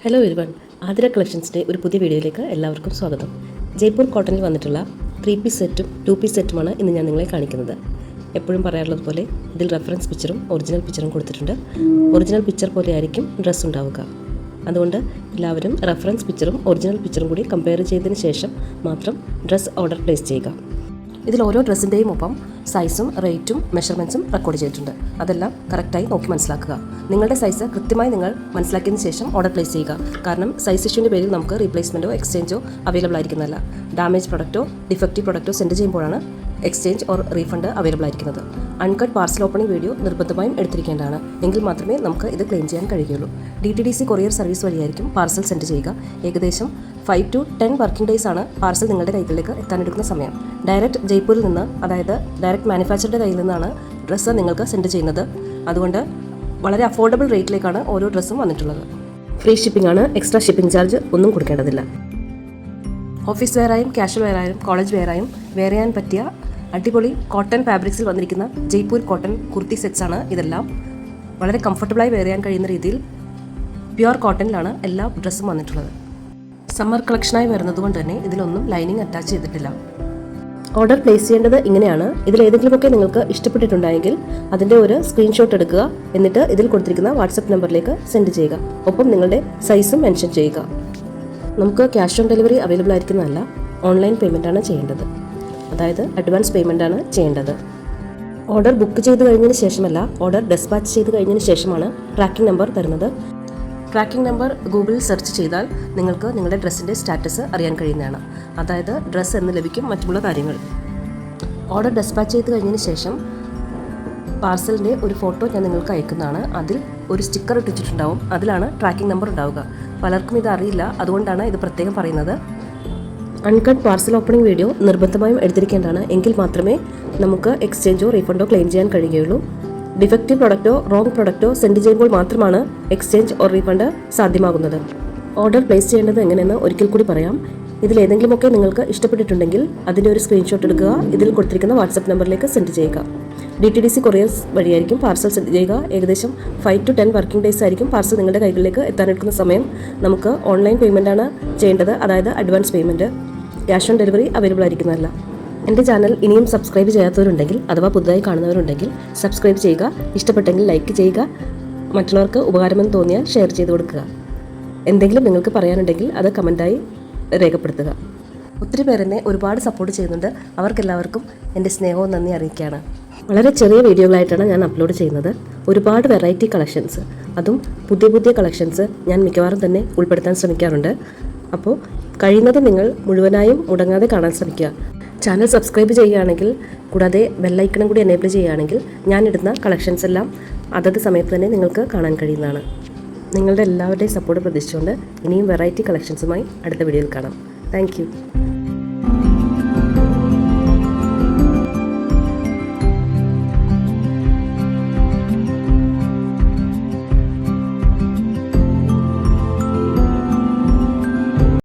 Hello everyone, Athira കളക്ഷൻസിൻ്റെ ഒരു പുതിയ വീഡിയോയിലേക്ക് എല്ലാവർക്കും സ്വാഗതം. ജയ്പൂർ കോട്ടണിൽ വന്നിട്ടുള്ള 3 പീസ് സെറ്റും 2 പീസ് സെറ്റുമാണ് ഇന്ന് ഞാൻ നിങ്ങളെ കാണിക്കുന്നത്. എപ്പോഴും പറയാറുള്ളത് പോലെ ഇതിൽ റെഫറൻസ് പിക്ചറും ഒറിജിനൽ പിക്ചറും കൊടുത്തിട്ടുണ്ട്. ഒറിജിനൽ പിക്ചർ പോലെ ആയിരിക്കും ഡ്രസ്സ് ഉണ്ടാവുക. അതുകൊണ്ട് എല്ലാവരും റെഫറൻസ് പിക്ചറും ഒറിജിനൽ പിക്ചറും കൂടി കമ്പയർ ചെയ്തതിന് ശേഷം മാത്രം ഡ്രസ്സ് ഓർഡർ പ്ലേസ് ചെയ്യുക. ഇതിൽ ഓരോ ഡ്രസ്സിൻ്റെയും ഒപ്പം സൈസും റേറ്റും മെഷർമെൻറ്റ്സും റെക്കോർഡ് ചെയ്തിട്ടുണ്ട്. അതെല്ലാം കറക്റ്റായി നോക്കി മനസ്സിലാക്കുക. നിങ്ങളുടെ സൈസ് കൃത്യമായി നിങ്ങൾ മനസ്സിലാക്കിയതിന് ശേഷം ഓർഡർ പ്ലേസ് ചെയ്യുക. കാരണം സൈസ് ഇഷ്യൂവിൻ്റെ പേരിൽ നമുക്ക് റീപ്ലേസ്മെൻറ്റോ എക്സ്ചേഞ്ചോ അവൈലബിൾ ആയിരിക്കുന്നതല്ല. ഡാമേജ് പ്രൊഡക്റ്റോ ഡിഫക്റ്റീവ് പ്രൊഡക്റ്റോ സെൻഡ് ചെയ്യുമ്പോഴാണ് എക്സ്ചേഞ്ച് ഓർ റീഫണ്ട് അവൈലബിൾ ആയിരിക്കുന്നത്. അൺകട്ട് പാർസൽ ഓപ്പണിംഗ് വീഡിയോ നിർബന്ധമായും എടുത്തിരിക്കേണ്ടതാണ്. എങ്കിൽ മാത്രമേ നമുക്ക് ഇത് ക്ലെയിം ചെയ്യാൻ കഴിയുകയുള്ളൂ. DTDC കൊറിയർ സർവീസ് വഴിയായിരിക്കും പാർസൽ സെൻഡ് ചെയ്യുക. ഏകദേശം 5 to 10 വർക്കിംഗ് ഡേയ്സ് ആണ് പാർസൽ നിങ്ങളുടെ കൈകളിലേക്ക് എത്താനെടുക്കുന്ന സമയം. ഡയറക്റ്റ് ജയ്പൂരിൽ നിന്ന്, അതായത് ഡയറക്റ്റ് മാനുഫാക്ചറുടെ കയ്യിൽ നിന്നാണ് ഡ്രസ്സ് നിങ്ങൾക്ക് സെൻഡ് ചെയ്യുന്നത്. അതുകൊണ്ട് വളരെ അഫോർഡബിൾ റേറ്റിലേക്കാണ് ഓരോ ഡ്രസ്സും വന്നിട്ടുള്ളത്. ഫ്രീ ഷിപ്പിംഗ് ആണ്, എക്സ്ട്രാ ഷിപ്പിംഗ് ചാർജ് ഒന്നും കൊടുക്കേണ്ടതില്ല. ഓഫീസ് വെയറായും കാഷ്വൽ വെയറായും കോളേജ് വെയറായും വെയർ ചെയ്യാൻ പറ്റിയ അടിപൊളി കോട്ടൺ ഫാബ്രിക്സിൽ വന്നിരിക്കുന്ന ജയ്പൂർ കോട്ടൺ കുർത്തി സെറ്റ്സ് ആണ് ഇതെല്ലാം. വളരെ കംഫർട്ടബിളായി വെയർ ചെയ്യാൻ കഴിയുന്ന രീതിയിൽ പ്യുവർ കോട്ടണിലാണ് എല്ലാ ഡ്രസ്സും വന്നിട്ടുള്ളത്. സമ്മർ കളക്ഷനായി വരുന്നതുകൊണ്ട് തന്നെ ഇതിലൊന്നും ലൈനിങ് അറ്റാച്ച് ചെയ്തിട്ടില്ല. ഓർഡർ പ്ലേസ് ചെയ്യേണ്ടത് ഇങ്ങനെയാണ്. ഇതിൽ ഏതെങ്കിലുമൊക്കെ നിങ്ങൾക്ക് ഇഷ്ടപ്പെട്ടിട്ടുണ്ടെങ്കിൽ അതിൻ്റെ ഒരു സ്ക്രീൻഷോട്ട് എടുക്കുക. എന്നിട്ട് ഇതിൽ കൊടുത്തിരിക്കുന്ന വാട്സപ്പ് നമ്പറിലേക്ക് സെൻഡ് ചെയ്യുക. ഒപ്പം നിങ്ങളുടെ സൈസും മെൻഷൻ ചെയ്യുക. നമുക്ക് ക്യാഷ് ഓൺ ഡെലിവറി അവൈലബിൾ ആയിരിക്കുന്നതല്ല, ഓൺലൈൻ പേയ്മെൻറ്റാണ് ചെയ്യേണ്ടത്. അതായത് അഡ്വാൻസ് പേയ്മെൻറ്റാണ് ചെയ്യേണ്ടത്. ഓർഡർ ബുക്ക് ചെയ്ത് കഴിഞ്ഞതിന് ശേഷമല്ല, ഓർഡർ ഡെസ്പാച്ച് ചെയ്ത് കഴിഞ്ഞതിന് ശേഷമാണ് ട്രാക്കിംഗ് നമ്പർ തരുന്നത്. ട്രാക്കിംഗ് നമ്പർ ഗൂഗിളിൽ സെർച്ച് ചെയ്താൽ നിങ്ങൾക്ക് നിങ്ങളുടെ ഡ്രസ്സിൻ്റെ സ്റ്റാറ്റസ് അറിയാൻ കഴിയുന്നതാണ്. അതായത് ഡ്രസ്സ് എന്ന് ലഭിക്കും, മറ്റുള്ള കാര്യങ്ങൾ. ഓർഡർ ഡെസ്പാച്ച് ചെയ്ത് കഴിഞ്ഞതിന് ശേഷം പാർസലിൻ്റെ ഒരു ഫോട്ടോ ഞാൻ നിങ്ങൾക്ക് അയക്കുന്നതാണ്. അതിൽ ഒരു സ്റ്റിക്കർ ഇട്ടിട്ടുണ്ടാവും. അതിലാണ് ട്രാക്കിംഗ് നമ്പർ ഉണ്ടാവുക. പലർക്കും ഇത് അറിയില്ല, അതുകൊണ്ടാണ് ഇത് പ്രത്യേകം പറയുന്നത്. അൺകട്ട് പാർസൽ ഓപ്പണിംഗ് വീഡിയോ നിർബന്ധമായും എടുത്തിരിക്കേണ്ടതാണ്. എങ്കിൽ മാത്രമേ നമുക്ക് എക്സ്ചേഞ്ചോ റീഫണ്ടോ ക്ലെയിം ചെയ്യാൻ കഴിയുകയുള്ളൂ. ഡിഫക്റ്റീവ് പ്രൊഡക്റ്റോ റോങ് പ്രൊഡക്റ്റോ സെൻഡ് ചെയ്യുമ്പോൾ മാത്രമാണ് എക്സ്ചേഞ്ച് ഓർ റീഫണ്ട് സാധ്യമാകുന്നത്. ഓർഡർ പ്ലേസ് ചെയ്യേണ്ടത് എങ്ങനെയെന്ന് ഒരിക്കൽ കൂടി പറയാം. ഇതിൽ ഏതെങ്കിലുമൊക്കെ നിങ്ങൾക്ക് ഇഷ്ടപ്പെട്ടിട്ടുണ്ടെങ്കിൽ അതിൻ്റെ ഒരു സ്ക്രീൻഷോട്ട് എടുക്കുക. ഇതിൽ കൊടുത്തിരിക്കുന്ന വാട്സപ്പ് നമ്പറിലേക്ക് സെൻഡ് ചെയ്യുക. DTDC കൊറിയേഴ്സ് വഴിയായിരിക്കും പാർസൽ സെൻഡ് ചെയ്യുക. ഏകദേശം 5 to 10 വർക്കിംഗ് ഡേയ്സ് ആയിരിക്കും പാർസൽ നിങ്ങളുടെ കൈകളിലേക്ക് എത്താനെടുക്കുന്ന സമയം. നമുക്ക് ഓൺലൈൻ പേയ്മെൻറ്റാണ് ചെയ്യേണ്ടത്, അതായത് advance payment. Cash on delivery available ആയിരിക്കുന്നതല്ല. എൻ്റെ ചാനൽ ഇനിയും സബ്സ്ക്രൈബ് ചെയ്യാത്തവരുണ്ടെങ്കിൽ, അഥവാ പുതുതായി കാണുന്നവരുണ്ടെങ്കിൽ സബ്സ്ക്രൈബ് ചെയ്യുക. ഇഷ്ടപ്പെട്ടെങ്കിൽ ലൈക്ക് ചെയ്യുക. മറ്റുള്ളവർക്ക് ഉപകാരമെന്ന് തോന്നിയാൽ ഷെയർ ചെയ്ത് കൊടുക്കുക. എന്തെങ്കിലും നിങ്ങൾക്ക് പറയാനുണ്ടെങ്കിൽ അത് കമൻറ്റായി രേഖപ്പെടുത്തുക. ഒത്തിരി പേർ എന്നെ ഒരുപാട് സപ്പോർട്ട് ചെയ്യുന്നുണ്ട്. അവർക്കെല്ലാവർക്കും എൻ്റെ സ്നേഹവും നന്ദി അറിയിക്കുകയാണ്. വളരെ ചെറിയ വീഡിയോകളായിട്ടാണ് ഞാൻ അപ്ലോഡ് ചെയ്യുന്നത്. ഒരുപാട് വെറൈറ്റി കളക്ഷൻസ്, അതും പുതിയ പുതിയ കളക്ഷൻസ് ഞാൻ മിക്കവാറും തന്നെ ഉൾപ്പെടുത്താൻ ശ്രമിക്കാറുണ്ട്. അപ്പോൾ കഴിയുന്നത് നിങ്ങൾ മുഴുവനായും മുടങ്ങാതെ കാണാൻ ശ്രമിക്കുക. ചാനൽ സബ്സ്ക്രൈബ് ചെയ്യുകയാണെങ്കിൽ, കൂടാതെ ബെല്ലൈക്കണും കൂടി എനേബിൾ ചെയ്യുകയാണെങ്കിൽ ഞാനിടുന്ന കളക്ഷൻസ് എല്ലാം അതത് സമയത്ത് തന്നെ നിങ്ങൾക്ക് കാണാൻ കഴിയുന്നതാണ്. നിങ്ങളുടെ എല്ലാവരുടെയും സപ്പോർട്ട് പ്രതീക്ഷിച്ചുകൊണ്ട് ഇനിയും വെറൈറ്റി കളക്ഷൻസുമായി അടുത്ത വീഡിയോയിൽ കാണാം. താങ്ക്